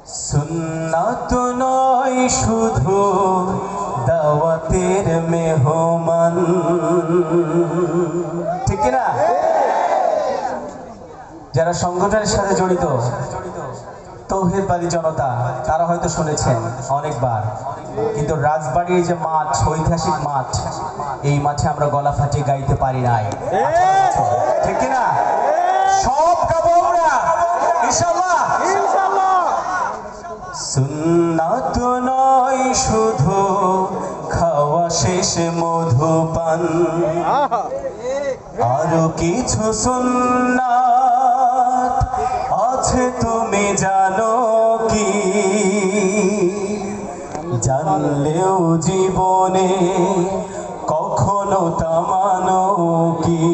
সুন্নাত নয় শুধু দাওয়াতের মেহমান, ঠিক না? যারা সংগঠনের সাথে জড়িত তৌহিদবাদী জনতা তারা হয়তো শুনেছেন অনেকবার, কিন্তু রাজবাড়ির যে মাঠ, ঐতিহাসিক মাঠ, এই মাঠে আমরা গলা ফাটিয়ে গাইতে পারি নাই, ঠিক না? সব গাবো আমরা ইনশাআল্লাহ। সুন্নাত নয় শুধু খাওয়া শেষে মধুপান, আরো কিছু সুন্নাত আছে তুমি জানো কি? জানলেও জীবনে কখনো তা মানো কি?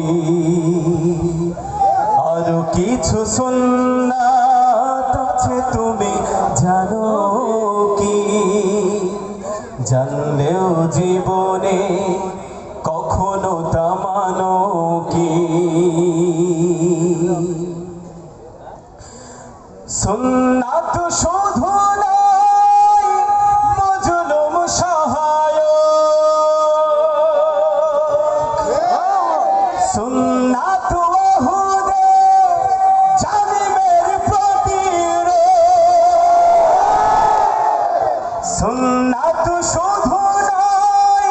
আরো কিছু সুন্নাত আছে তুমি জানো কি? জানলেও জীবনে কখনো তা মানো কি? সুন্নাত শুধু নয় মজলুম সহায়ক, সুন্নাত ওহুদে জালিমের প্রতিরোধ, সুন্নাত শুধু নয়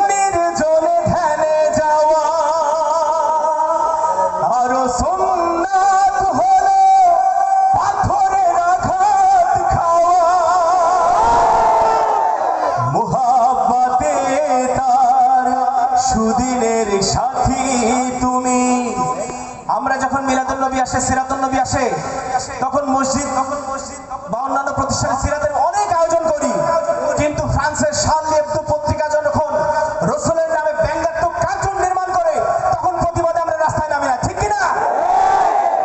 নির্জনে ধ্যানে যাওয়া, আরো সুন্নাত হলো পাথরের আঘাত খাওয়া। মুহাব্বতে তার সুদিনের সাথী তুমি। আমরা যখন মিলাদুন নবী আসে, সিরাতুন নবী আসে, তখন মসজিদ বা অন্যান্য প্রতিষ্ঠানে সিরাতের অনেক আয়োজন করি, কিন্তু ফ্রান্সের শার্লি এবদো পত্রিকা যখন রাসূলের নামে ব্যঙ্গাত্মক কার্টুন নির্মাণ করে, তখন প্রতিবাদে আমরা রাস্তায় নামি না, ঠিক কিনা?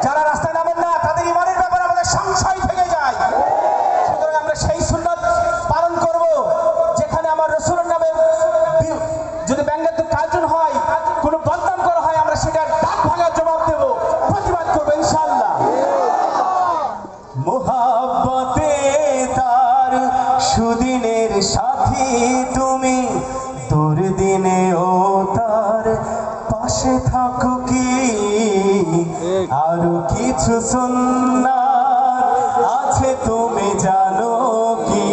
যারা রাস্তায় নামেন না তাদের ইমানের ব্যাপারে আমাদের সংশয় থেকে যায়। সুতরাং আমরা সেই সুন্নাত পালন করব, যেখানে আমার রাসূলের নামে যদি ব্যঙ্গাত্মক কার্টুন হয়, কোনো বদনাম করা হয়, আমরা সেটার দাঁত ভাঙার জবাব দেব, প্রতিবাদ করবো ইনশাআল্লাহ। মুহাব্বতে তার সুদিনের সাথী তুমি, দুর্দিনেও তার পাশে থাকো কি? আরো কিছু সুন্নাত আছে তুমি জানো কি?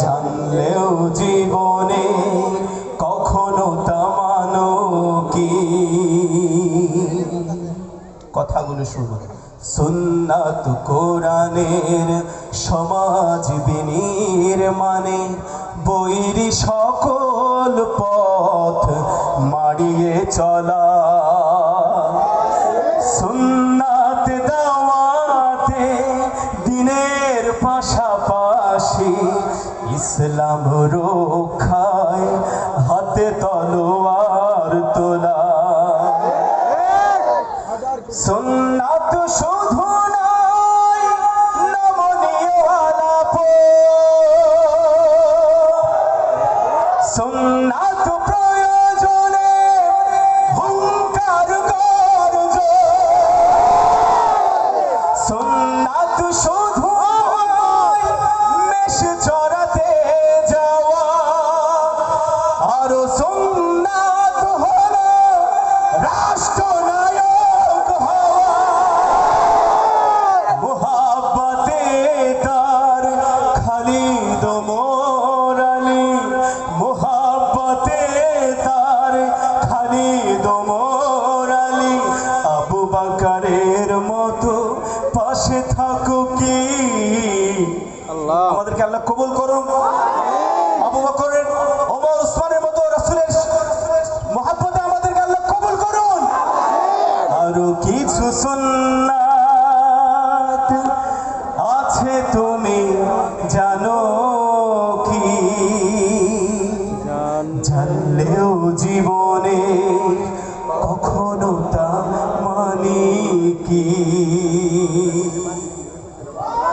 জানলেও জীবনে কখনো তা মানো কি? কথাগুলো শুনো। সুন্নাত কোরআনের সমাজ বিনির মানে, বৈরি সকল পথ মাড়িয়ে চলা। সুন্নাত দাওয়াতে দিনের পাশাপাশি ইসলাম রক্ষায় হাতে তলোয়ার তোলা। সুন্নাত শুধু নয় নমনীয় আলাপ, সুন্নাত প্রয়োজনে হুঙ্কার গর্জ, সুন্নাত শুধু নয় মেষ চড়াতে যাওয়া, আরো সুন্নাত হলো রাষ্ট্রনায়ক হওয়া। মুহাব্বতে তার খালিদ ওমর আলী, মুহাব্বতে তার খালিদ ওমর আলী, আবু বকরের মতো পাশে থাকো কি? আমাদেরকে আল্লাহ কবুল করুন।